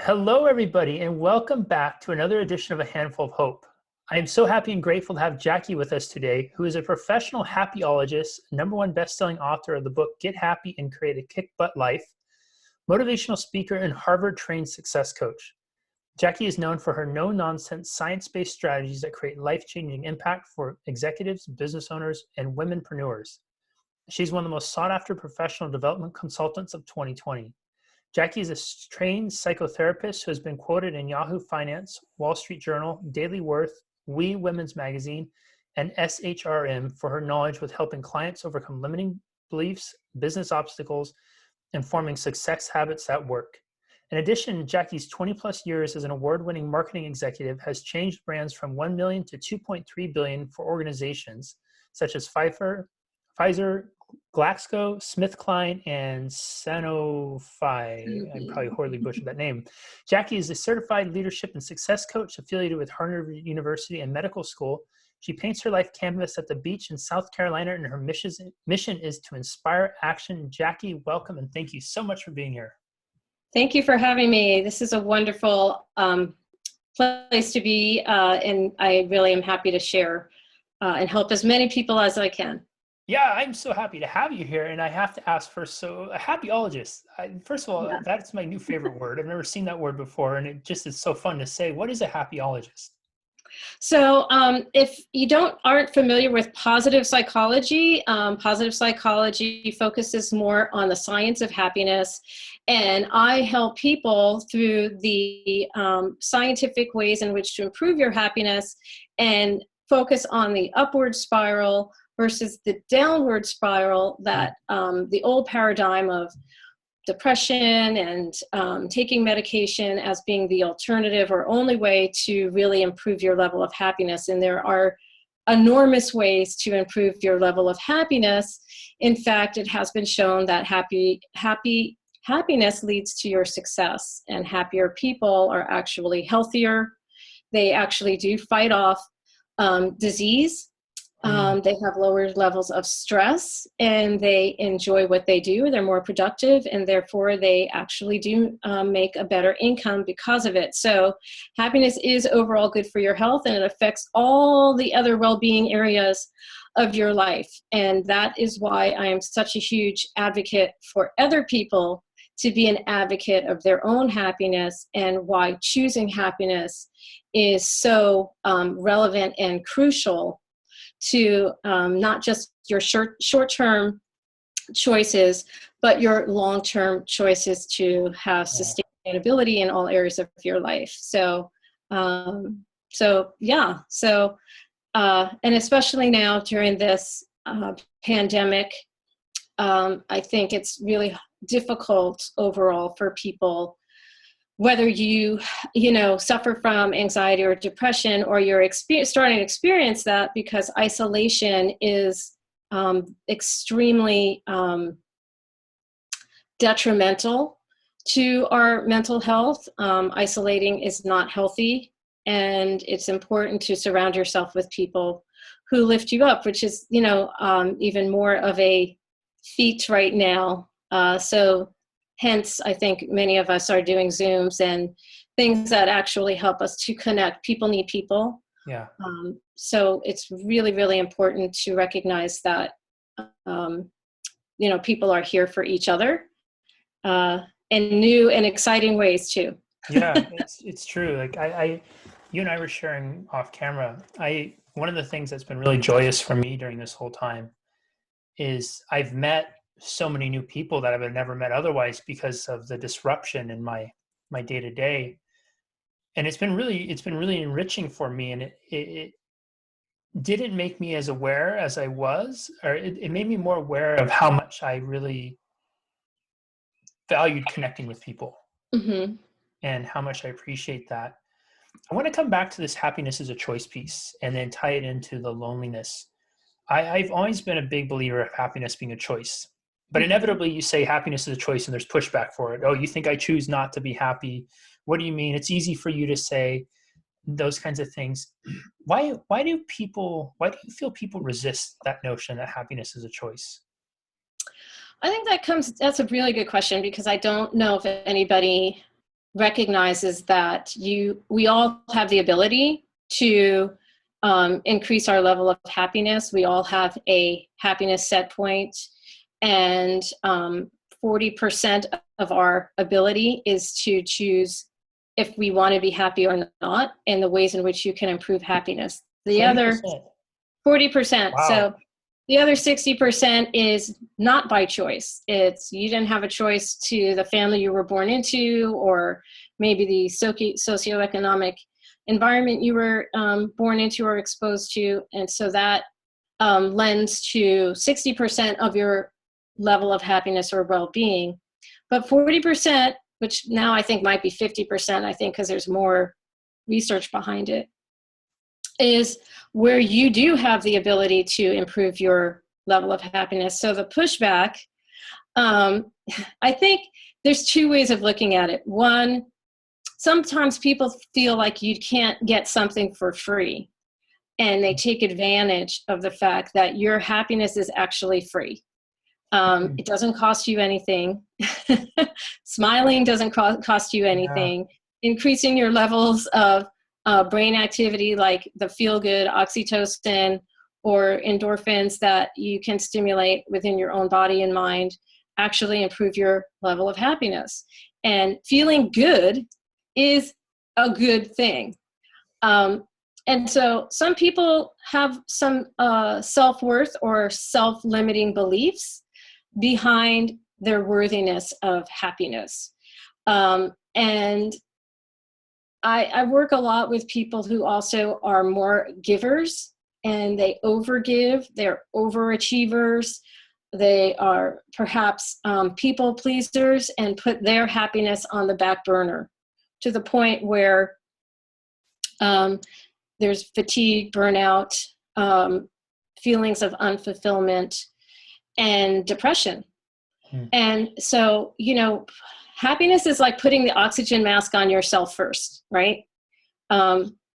Hello, everybody, and welcome back to another edition of A Handful of Hope. I am so happy and grateful to have Jackie with us today, who is a professional happyologist, #1 best-selling author of the book Get Happy and Create a Kick-Butt Life, motivational speaker, and Harvard-trained success coach. Jackie is known for her no-nonsense, science-based strategies that create life-changing impact for executives, business owners, and womenpreneurs. She's one of the most sought-after professional development consultants of 2020. Jackie is a trained psychotherapist who has been quoted in Yahoo Finance, Wall Street Journal, Daily Worth, Women's Magazine, and SHRM for her knowledge with helping clients overcome limiting beliefs, business obstacles, and forming success habits at work. In addition, Jackie's 20-plus years as an award-winning marketing executive has changed brands from 1 million to 2.3 billion for organizations such as Pfizer, Glaxo Smith-Kline, and Sanofi. I'm probably horribly butchered that name. Jackie is a certified leadership and success coach affiliated with Harvard University and Medical School. She paints her life canvas at the beach in South Carolina, and her mission is to inspire action. Jackie, welcome, and thank you so much for being here. Thank you for having me. This is a wonderful place to be, and I really am happy to share and help as many people as I can. Yeah, I'm so happy to have you here. And I have to ask first, so a happyologist, first of all, Yeah. that's my new favorite word. I've never seen that word before, and it just is so fun to say. What is a happyologist? So if you aren't familiar with positive psychology focuses more on the science of happiness. And I help people through the scientific ways in which to improve your happiness and focus on the upward spiral versus the downward spiral that the old paradigm of depression and taking medication as being the alternative or only way to really improve your level of happiness. And there are enormous ways to improve your level of happiness. In fact, it has been shown that happiness leads to your success, and happier people are actually healthier. They actually do fight off disease. They have lower levels of stress, and they enjoy what they do. They're more productive, and therefore they actually do make a better income because of it. So happiness is overall good for your health, and it affects all the other well-being areas of your life. And that is why I am such a huge advocate for other people to be an advocate of their own happiness, and why choosing happiness is so relevant and crucial to not just your short-term choices, but your long-term choices to have sustainability in all areas of your life. So, and especially now during this pandemic, I think it's really difficult overall for people, whether you suffer from anxiety or depression, or you're starting to experience that, because isolation is extremely detrimental to our mental health. Isolating is not healthy, and it's important to surround yourself with people who lift you up, which is, even more of a feat right now. So hence, I think many of us are doing Zooms and things that actually help us to connect. People need people. Yeah. So it's really, really important to recognize that, people are here for each other in new and exciting ways too. Yeah, it's true. Like you and I were sharing off camera. One of the things that's been really joyous for me during this whole time is I've met so many new people that I've never met otherwise because of the disruption in my day-to-day. And it's been really enriching for me. And it didn't make me as aware as I was, or it made me more aware of how much I really valued connecting with people, and how much I appreciate that. I want to come back to this happiness as a choice piece and then tie it into the loneliness. I've always been a big believer of happiness being a choice. But inevitably, you say happiness is a choice, and there's pushback for it. Oh, you think I choose not to be happy? What do you mean? It's easy for you to say those kinds of things. Why do you feel people resist that notion that happiness is a choice? I think that's a really good question, because I don't know if anybody recognizes that we all have the ability to increase our level of happiness. We all have a happiness set point, and 40% of our ability is to choose if we want to be happy or not, and the ways in which you can improve happiness. The 40%. other 40%. Wow. So the other 60% is not by choice. It's you didn't have a choice to the family you were born into, or maybe the socioeconomic environment you were born into or exposed to. And so that lends to 60% of your level of happiness or well-being. But 40%, which now I think might be 50%, I think, because there's more research behind it, is where you do have the ability to improve your level of happiness. So the pushback, I think there's two ways of looking at it. One, sometimes people feel like you can't get something for free, and they take advantage of the fact that your happiness is actually free. It doesn't cost you anything. Smiling doesn't cost you anything. Yeah. Increasing your levels of brain activity, like the feel-good oxytocin or endorphins that you can stimulate within your own body and mind, actually improve your level of happiness. And feeling good is a good thing. And so some people have some self-worth or self-limiting beliefs behind their worthiness of happiness. And I work a lot with people who also are more givers, and they overgive, they're overachievers, they are perhaps people pleasers and put their happiness on the back burner to the point where there's fatigue, burnout, feelings of unfulfillment, and depression. And so, happiness is like putting the oxygen mask on yourself first, right?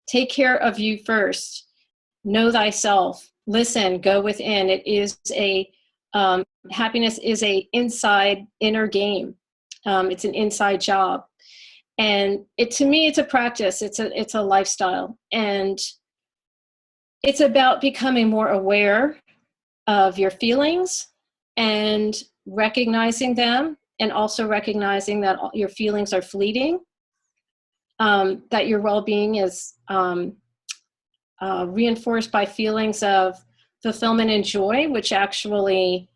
Take care of you first. Know thyself. Listen, go within. It is happiness is a inner game. It's an inside job. And to me, it's a practice. It's a lifestyle. And it's about becoming more aware of your feelings and recognizing them, and also recognizing that your feelings are fleeting, that your well-being is reinforced by feelings of fulfillment and joy, which actually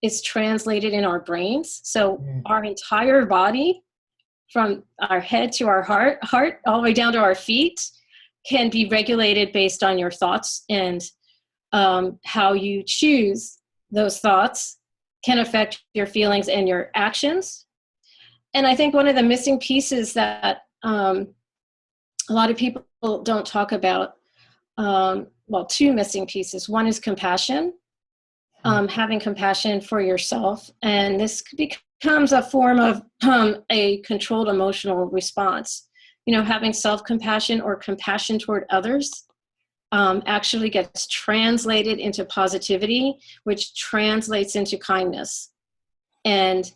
is translated in our brains. So our entire body, from our head to our heart, all the way down to our feet, can be regulated based on your thoughts, and how you choose those thoughts can affect your feelings and your actions. And I think one of the missing pieces that a lot of people don't talk about, two missing pieces. One is compassion, having compassion for yourself. And this becomes a form of a controlled emotional response. Having self-compassion or compassion toward others actually gets translated into positivity, which translates into kindness. And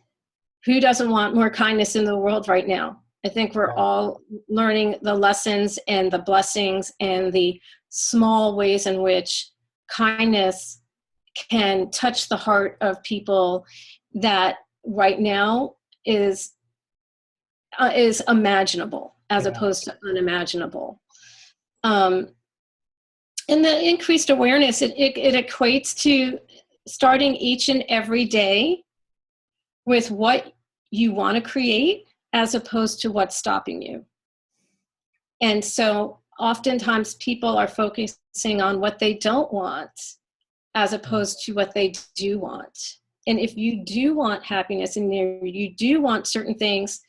who doesn't want more kindness in the world right now? I think we're all learning the lessons and the blessings and the small ways in which kindness can touch the heart of people that right now is imaginable as opposed to unimaginable. And the increased awareness, it equates to starting each and every day with what you want to create as opposed to what's stopping you. And so oftentimes people are focusing on what they don't want as opposed to what they do want. And if you do want happiness and you do want certain things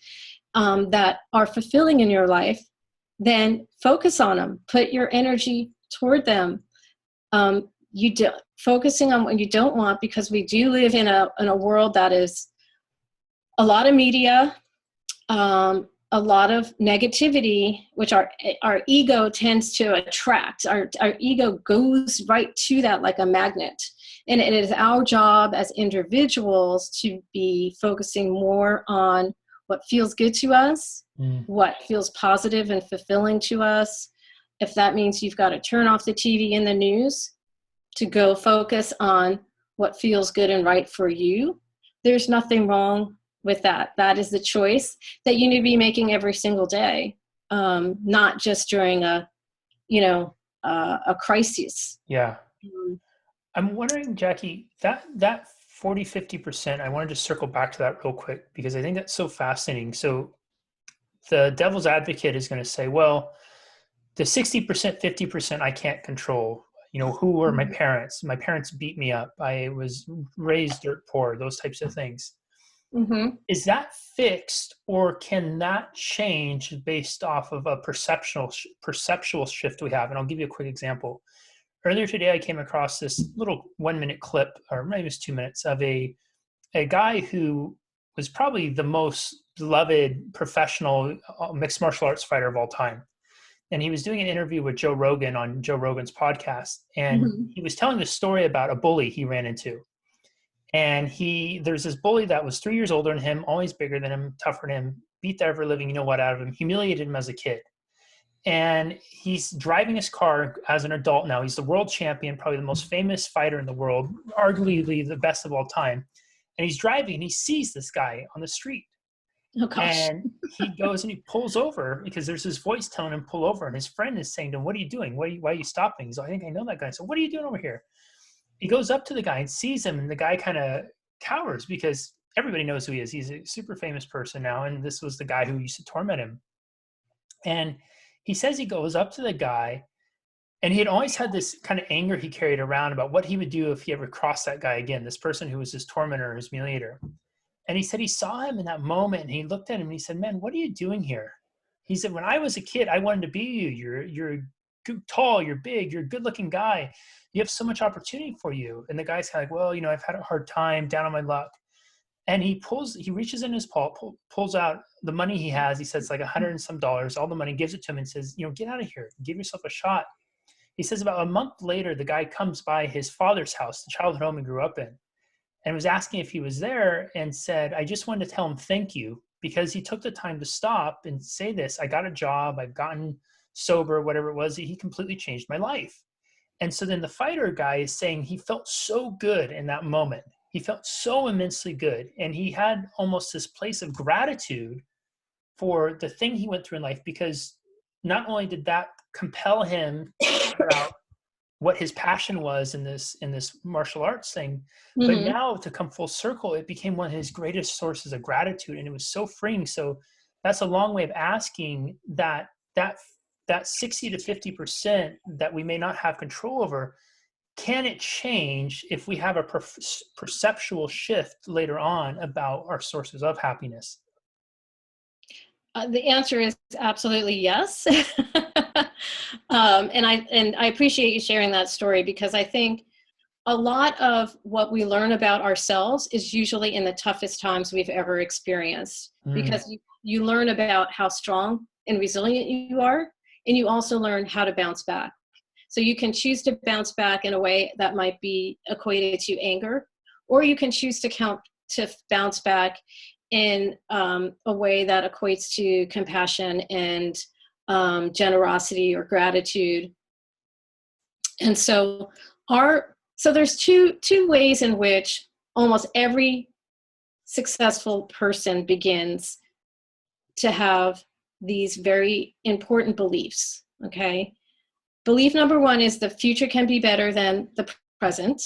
that are fulfilling in your life, then focus on them. Put your energy toward them. Focusing on what you don't want, because we do live in a world that is a lot of media, a lot of negativity, which our ego tends to attract. Our ego goes right to that like a magnet. And it is our job as individuals to be focusing more on what feels good to us, Mm. what feels positive and fulfilling to us. If that means you've got to turn off the TV and the news to go focus on what feels good and right for you, there's nothing wrong with that. That is the choice that you need to be making every single day, not just during a crisis. Yeah. Um, I'm wondering, Jackie, that 40, 50%, I want to just circle back to that real quick because I think that's so fascinating. So the devil's advocate is going to say, well, the 60%, 50% I can't control. Who were my parents? My parents beat me up. I was raised dirt poor, those types of things. mm-hmm. Is that fixed, or can that change based off of a perceptual shift we have? And I'll give you a quick example. Earlier today, I came across this little 1-minute clip, or maybe it's 2 minutes, of a guy who was probably the most beloved professional mixed martial arts fighter of all time. And he was doing an interview with Joe Rogan on Joe Rogan's podcast. And Mm-hmm. he was telling the story about a bully he ran into. And there's this bully that was 3 years older than him, always bigger than him, tougher than him, beat the ever living out of him, humiliated him as a kid. And he's driving his car as an adult now. He's the world champion, probably the most famous fighter in the world, arguably the best of all time. And he's driving and he sees this guy on the street. Oh, gosh. And he goes and he pulls over because there's this voice telling him pull over. And his friend is saying to him, what are you doing? Why are you stopping? He's like, I think I know that guy. So what are you doing over here? He goes up to the guy and sees him, and the guy kind of cowers because everybody knows who he is. He's a super famous person now. And this was the guy who used to torment him. And he says he goes up to the guy, and he had always had this kind of anger he carried around about what he would do if he ever crossed that guy again, this person who was his tormentor, his humiliator. And he said he saw him in that moment, and he looked at him and he said, man, what are you doing here? He said, when I was a kid, I wanted to be you. You're tall, you're big, you're a good looking guy. You have so much opportunity for you. And the guy's kind of like, well, I've had a hard time, down on my luck. And he reaches in his paw, pulls out the money he has. He says like $100 and some, all the money, gives it to him and says, get out of here, give yourself a shot. He says about a month later, the guy comes by his father's house, the childhood home he grew up in, and was asking if he was there, and said, I just wanted to tell him thank you because he took the time to stop and say this. I got a job, I've gotten sober, whatever it was. He completely changed my life. And so then the fighter guy is saying he felt so good in that moment. He felt so immensely good. And he had almost this place of gratitude for the thing he went through in life, because not only did that compel him to figure out what his passion was in this martial arts thing, but now to come full circle, it became one of his greatest sources of gratitude. And it was so freeing. So that's a long way of asking that 60 to 50% that we may not have control over, can it change if we have a perceptual shift later on about our sources of happiness? The answer is absolutely yes. And I appreciate you sharing that story, because I think a lot of what we learn about ourselves is usually in the toughest times we've ever experienced, because you learn about how strong and resilient you are, and you also learn how to bounce back. So you can choose to bounce back in a way that might be equated to anger, or you can choose to bounce back in a way that equates to compassion and generosity or gratitude. And so there's two ways in which almost every successful person begins to have these very important beliefs, okay? Belief number one is the future can be better than the present.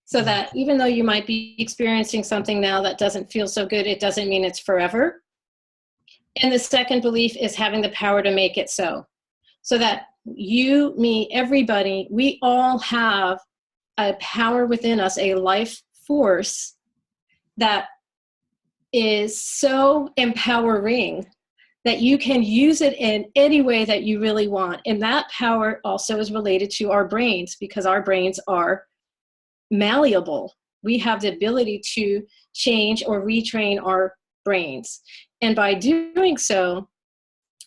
So that even though you might be experiencing something now that doesn't feel so good, it doesn't mean it's forever. And the second belief is having the power to make it so. So that you, me, everybody, we all have a power within us, a life force that is so empowering that you can use it in any way that you really want. And that power also is related to our brains, because our brains are malleable. We have the ability to change or retrain our brains. And by doing so,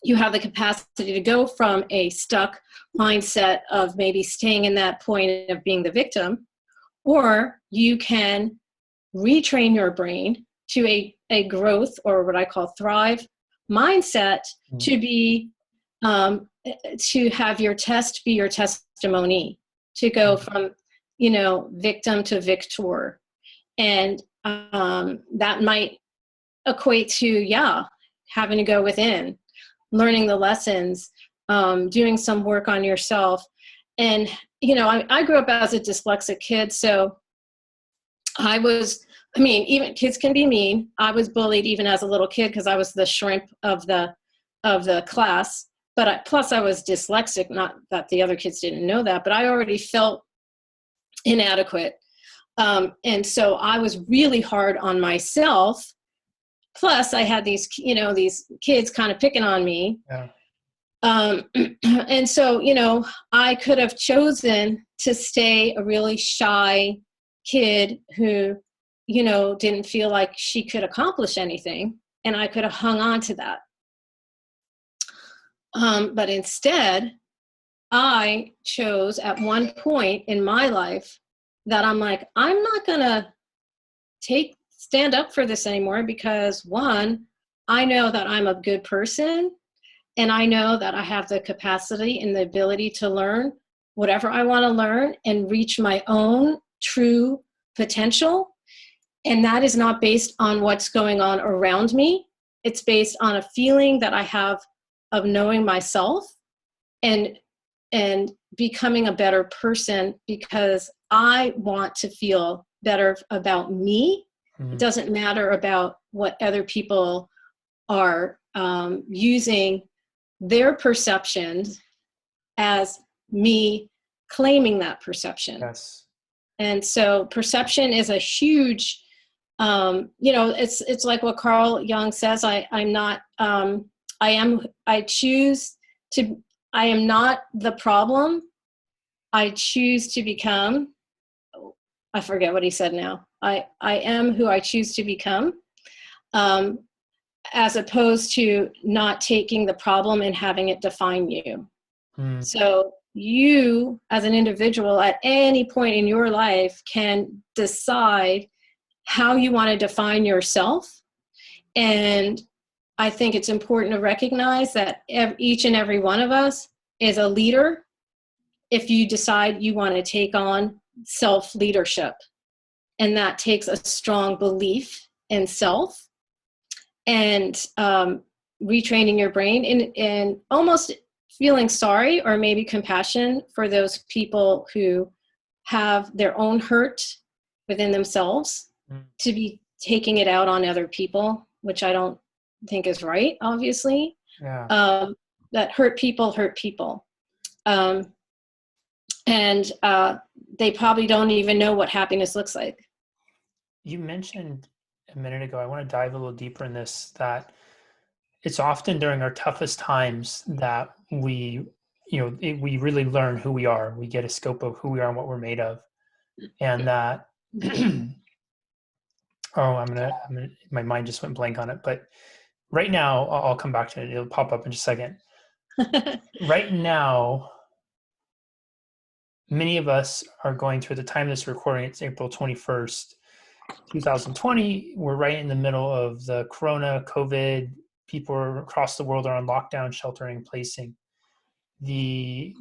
you have the capacity to go from a stuck mindset of maybe staying in that point of being the victim, or you can retrain your brain to a a growth, or what I call thrive mindset, to be to have your test be your testimony, to go from, victim to victor. And that might equate to, having to go within, learning the lessons, doing some work on yourself. And, I grew up as a dyslexic kid, so even kids can be mean. I was bullied even as a little kid because I was the shrimp of the class. But plus I was dyslexic, not that the other kids didn't know that, but I already felt inadequate. And so I was really hard on myself. Plus I had these kids kind of picking on me. Yeah. And so, I could have chosen to stay a really shy kid who, didn't feel like she could accomplish anything. And I could have hung on to that. But instead, I chose at one point in my life that I'm like, I'm not going to stand up for this anymore, because one, I know that I'm a good person, and I know that I have the capacity and the ability to learn whatever I want to learn and reach my own true potential. And that is not based on what's going on around me. It's based on a feeling that I have of knowing myself and becoming a better person, because I want to feel better about me. It doesn't matter about what other people are using their perceptions as me claiming that perception. Yes. And so perception is a huge, it's like what Carl Jung says, I am not the problem. I choose to become, I forget what he said now. I am who I choose to become, as opposed to not taking the problem and having it define you. So you, as an individual, at any point in your life can decide how you want to define yourself. And I think it's important to recognize that each and every one of us is a leader if you decide you want to take on self-leadership. And that takes a strong belief in self and retraining your brain and almost feeling sorry or maybe compassion for those people who have their own hurt within themselves, to be taking it out on other people, which I don't think is right, obviously. Yeah. That hurt people. And they probably don't even know what happiness looks like. You mentioned a minute ago, I want to dive a little deeper in this, that it's often during our toughest times that we really learn who we are. We get a scope of who we are and what we're made of. And that, my mind just went blank on it. But right now, I'll come back to it. It'll pop up in just a second. Right now, many of us are going through, at the time of this recording, it's April 21st, 2020. We're right in the middle of the Corona, COVID. People across the world are on lockdown, sheltering in placing. Many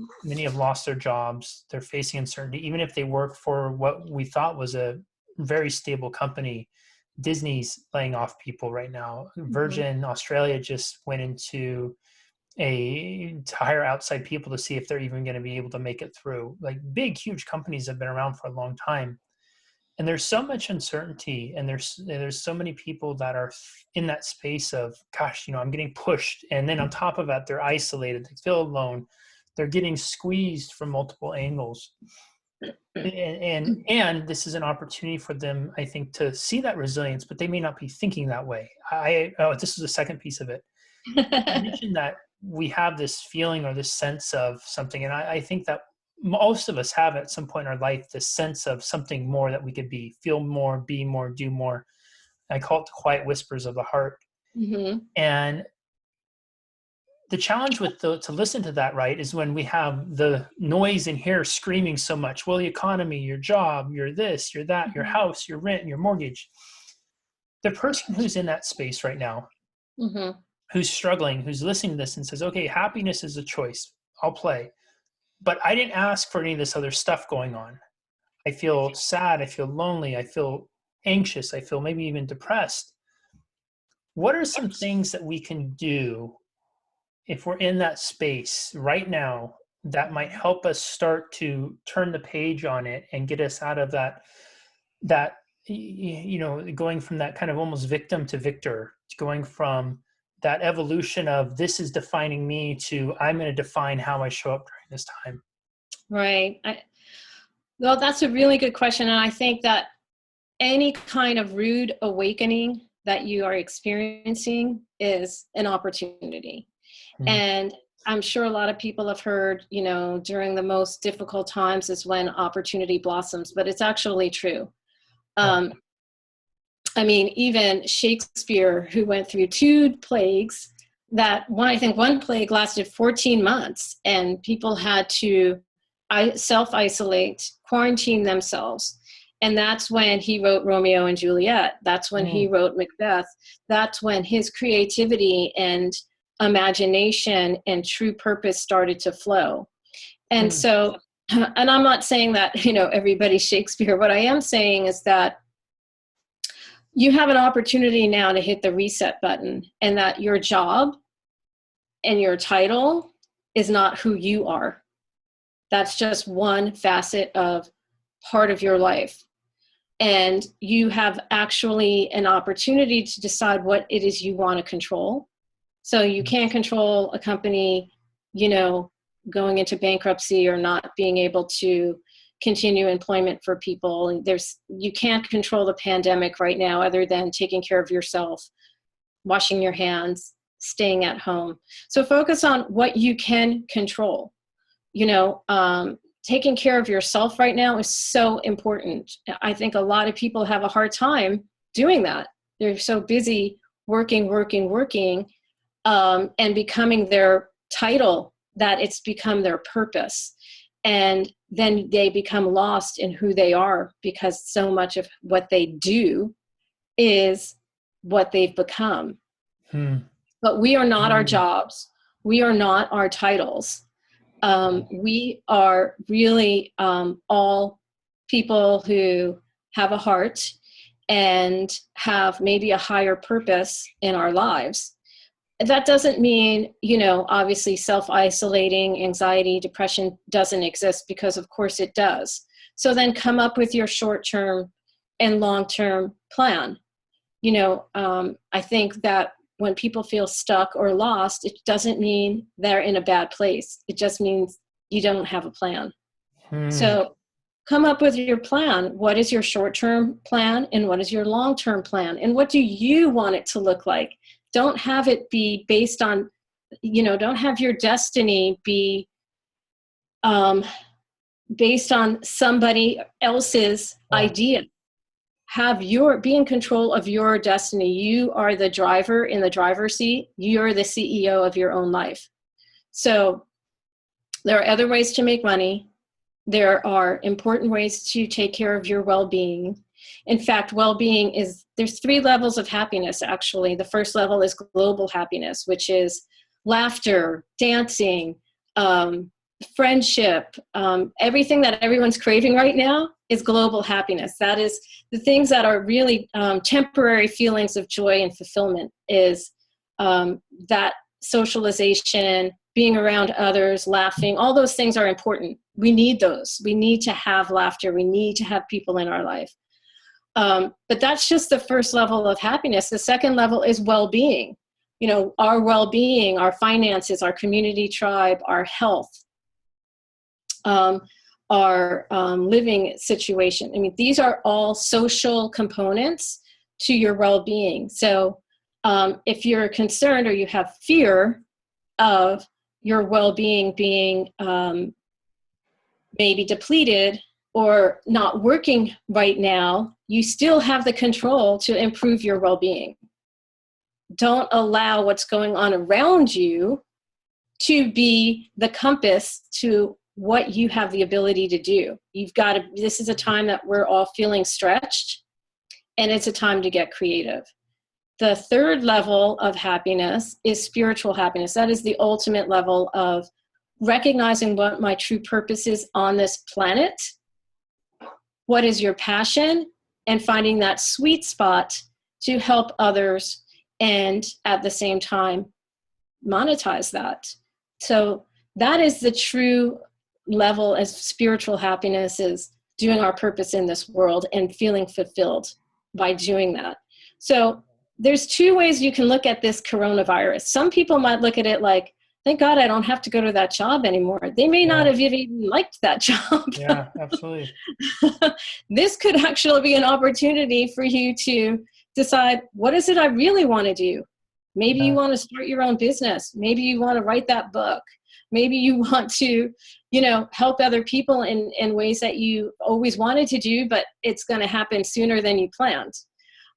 have lost their jobs. They're facing uncertainty. Even if they work for what we thought was a very stable company, Disney's laying off people right now. Virgin Australia just went into to hire outside people to see if they're even going to be able to make it through. Like big, huge companies have been around for a long time. And there's so much uncertainty, and there's so many people that are in that space of, gosh, I'm getting pushed. And then on top of that, they're isolated, they feel alone. They're getting squeezed from multiple angles. And this is an opportunity for them, I think, to see that resilience, but they may not be thinking that way. This is the second piece of it. I mentioned that we have this feeling or this sense of something. And I think that most of us have at some point in our life this sense of something more that we could be, feel more, be more, do more. I call it the quiet whispers of the heart. And the challenge to listen to that, right, is when we have the noise in here screaming so much. Well, the economy, your job, your this, your that, your house, your rent, your mortgage. the person who's in that space right now, Mm-hmm. who's struggling, who's listening to this and says, okay, happiness is a choice. I'll play. But I didn't ask for any of this other stuff going on. I feel sad. I feel lonely. I feel anxious. I feel maybe even depressed. What are some things that we can do if we're in that space right now that might help us start to turn the page on it and get us out of that going from that kind of almost victim to victor, going from that evolution of this is defining me to I'm going to define how I show up during this time? Right. Well, that's a really good question. And I think that any kind of rude awakening that you are experiencing is an opportunity. And I'm sure a lot of people have heard, during the most difficult times is when opportunity blossoms, but it's actually true. Even Shakespeare, who went through 2 plagues, I think one plague lasted 14 months, and people had to self-isolate, quarantine themselves. And that's when he wrote Romeo and Juliet. That's when he wrote Macbeth. That's when his creativity and imagination and true purpose started to flow. And so, and I'm not saying that, everybody's Shakespeare. What I am saying is that you have an opportunity now to hit the reset button, and that your job and your title is not who you are. That's just one facet of part of your life. And you have actually an opportunity to decide what it is you want to control. So you can't control a company, going into bankruptcy or not being able to continue employment for people. And you can't control the pandemic right now other than taking care of yourself, washing your hands, staying at home. So focus on what you can control. Taking care of yourself right now is so important. I think a lot of people have a hard time doing that. They're so busy working, and becoming their title that it's become their purpose. And then they become lost in who they are, because so much of what they do is what they've become. But we are not our jobs. We are not our titles. We are really all people who have a heart and have maybe a higher purpose in our lives. That doesn't mean, obviously self-isolating, anxiety, depression doesn't exist, because of course it does. So then come up with your short-term and long-term plan. I think that when people feel stuck or lost, it doesn't mean they're in a bad place. It just means you don't have a plan. So come up with your plan. What is your short-term plan, and what is your long-term plan? And what do you want it to look like? Don't have it be based on, don't have your destiny be based on somebody else's idea. Be in control of your destiny. You are the driver in the driver's seat. You're the CEO of your own life. So there are other ways to make money. There are important ways to take care of your well-being. In fact, well-being there's 3 levels of happiness, actually. The first level is global happiness, which is laughter, dancing, friendship, everything that everyone's craving right now is global happiness. That is the things that are really temporary feelings of joy and fulfillment, is that socialization, being around others, laughing. All those things are important. We need those. We need to have laughter. We need to have people in our life. But that's just the first level of happiness. The second level is well-being. Our well-being, our finances, our community tribe, our health, our living situation. These are all social components to your well-being. So if you're concerned or you have fear of your well-being being maybe depleted or not working right now, you still have the control to improve your well-being. Don't allow what's going on around you to be the compass to what you have the ability to do. This is a time that we're all feeling stretched, and it's a time to get creative. The third level of happiness is spiritual happiness. That is the ultimate level of recognizing what my true purpose is on this planet. What is your passion? And finding that sweet spot to help others and at the same time monetize that. So that is the true level as spiritual happiness, is doing our purpose in this world and feeling fulfilled by doing that. So there's two ways you can look at this coronavirus. Some people might look at it like, thank God I don't have to go to that job anymore. They may not have even liked that job. Yeah, absolutely. This could actually be an opportunity for you to decide, what is it I really want to do? Maybe you want to start your own business. Maybe you want to write that book. Maybe you want to, help other people in ways that you always wanted to do, but it's going to happen sooner than you planned.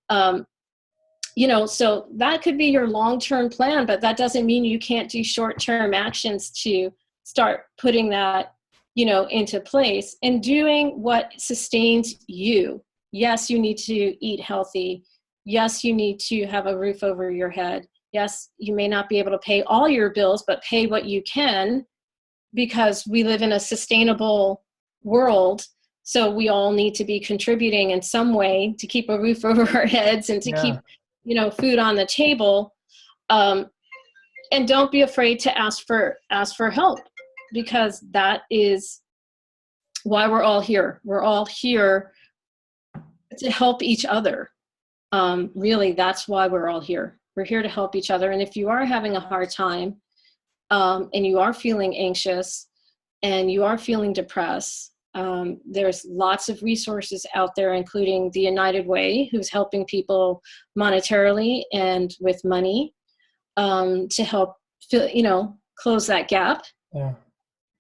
So that could be your long-term plan, but that doesn't mean you can't do short-term actions to start putting that, into place and doing what sustains you. Yes, you need to eat healthy. Yes, you need to have a roof over your head. Yes, you may not be able to pay all your bills, but pay what you can, because we live in a sustainable world. So we all need to be contributing in some way to keep a roof over our heads and to keep, food on the table. And don't be afraid to ask for help, because that is why we're all here. We're all here to help each other. Really, that's why we're all here. We're here to help each other. And if you are having a hard time, and you are feeling anxious and you are feeling depressed, there's lots of resources out there, including the United Way, who's helping people monetarily and with money, to help close that gap. Yeah.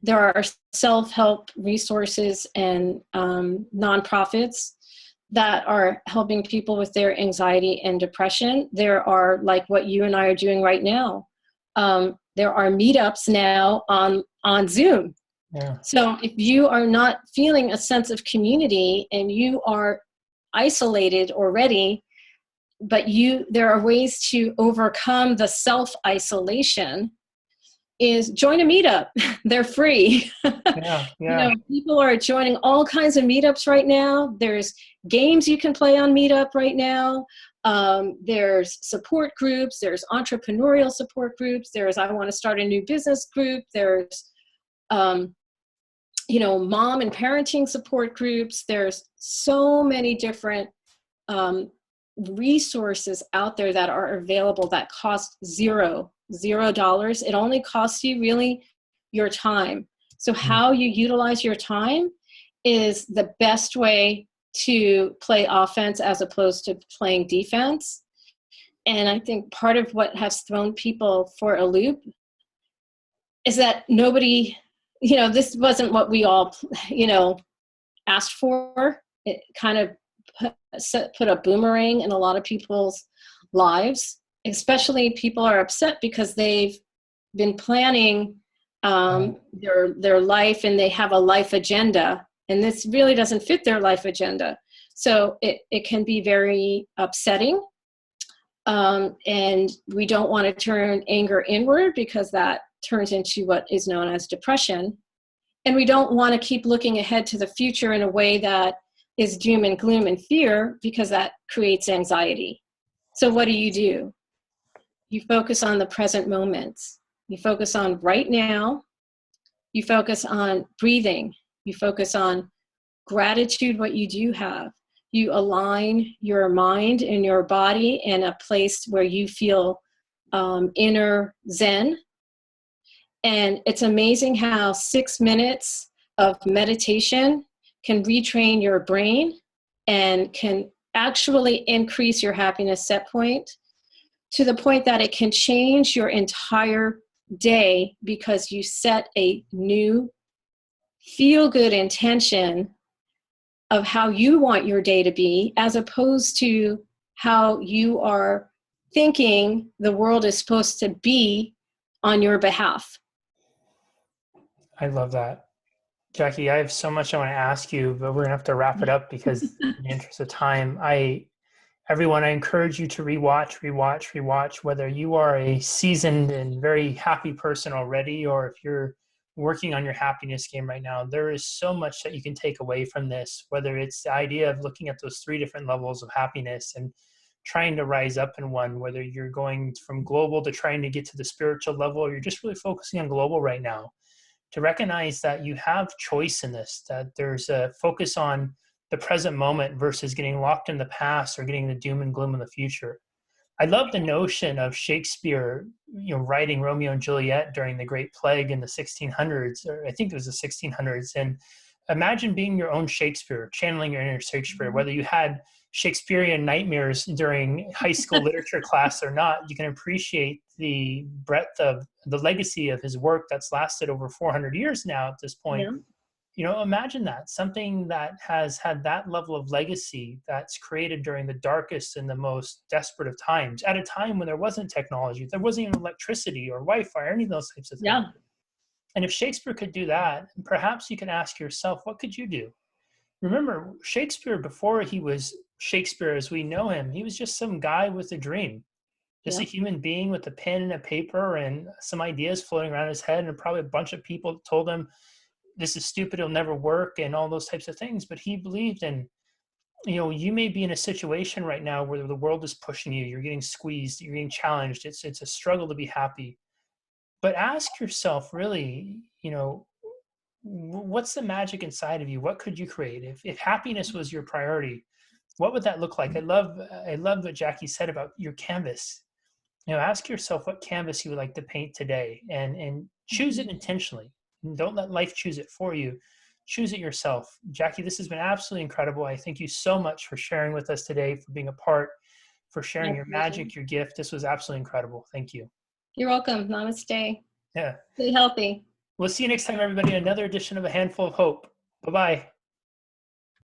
There are self-help resources and nonprofits that are helping people with their anxiety and depression. There are, like what you and I are doing right now. There are meetups now on Zoom. Yeah. So if you are not feeling a sense of community and you are isolated already, but there are ways to overcome the self-isolation, is join a meetup. They're free. Yeah. People are joining all kinds of meetups right now. There's games you can play on Meetup right now. There's support groups. There's entrepreneurial support groups. There's I want to start a new business group. There's, mom and parenting support groups. There's so many different resources out there that are available that cost $0. It only costs you really your time. So how you utilize your time is the best way to play offense as opposed to playing defense. And I think part of what has thrown people for a loop is that nobody, this wasn't what we all, asked for. It kind of put a boomerang in a lot of people's lives. Especially people are upset because they've been planning their life, and they have a life agenda, and this really doesn't fit their life agenda. So it can be very upsetting. And we don't want to turn anger inward, because that turns into what is known as depression. And we don't want to keep looking ahead to the future in a way that is doom and gloom and fear, because that creates anxiety. So what do? You focus on the present moments. You focus on right now. You focus on breathing. You focus on gratitude, what you do have. You align your mind and your body in a place where you feel inner zen. And it's amazing how 6 minutes of meditation can retrain your brain and can actually increase your happiness set point, to the point that it can change your entire day, because you set a new feel-good intention of how you want your day to be, as opposed to how you are thinking the world is supposed to be on your behalf. I love that. Jackie, I have so much I want to ask you, but we're going to have to wrap it up because in the interest of time, I Everyone, I encourage you to rewatch, whether you are a seasoned and very happy person already, or if you're working on your happiness game right now. There is so much that you can take away from this, whether it's the idea of looking at those 3 different levels of happiness and trying to rise up in one, whether you're going from global to trying to get to the spiritual level, or you're just really focusing on global right now, to recognize that you have choice in this, that there's a focus on the present moment versus getting locked in the past or getting the doom and gloom in the future. I love the notion of Shakespeare, writing Romeo and Juliet during the Great Plague in the 1600s, or I think it was the 1600s. And imagine being your own Shakespeare, channeling your inner Shakespeare, whether you had Shakespearean nightmares during high school literature class or not. You can appreciate the breadth of the legacy of his work that's lasted over 400 years now at this point. Yeah. Imagine that, something that has had that level of legacy that's created during the darkest and the most desperate of times, at a time when there wasn't technology, there wasn't even electricity or Wi-Fi or any of those types of things. Yeah. And if Shakespeare could do that, perhaps you can ask yourself, what could you do? Remember, Shakespeare, before he was Shakespeare as we know him, he was just some guy with a dream, just a human being with a pen and a paper and some ideas floating around his head, and probably a bunch of people told him, this is stupid, it'll never work, and all those types of things. But he believed in, you may be in a situation right now where the world is pushing you, you're getting squeezed, you're getting challenged, it's a struggle to be happy. But ask yourself, really, what's the magic inside of you? What could you create? If happiness was your priority, what would that look like? I love what Jackie said about your canvas. Ask yourself what canvas you would like to paint today, and choose it intentionally. Don't let life choose it for you. Choose it yourself. Jackie, this has been absolutely incredible. I thank you so much for sharing with us today, for being a part, for sharing your magic, your gift. This was absolutely incredible. Thank you. You're welcome. Namaste. Yeah. Stay healthy. We'll see you next time, everybody, in another edition of A Handful of Hope. Bye-bye.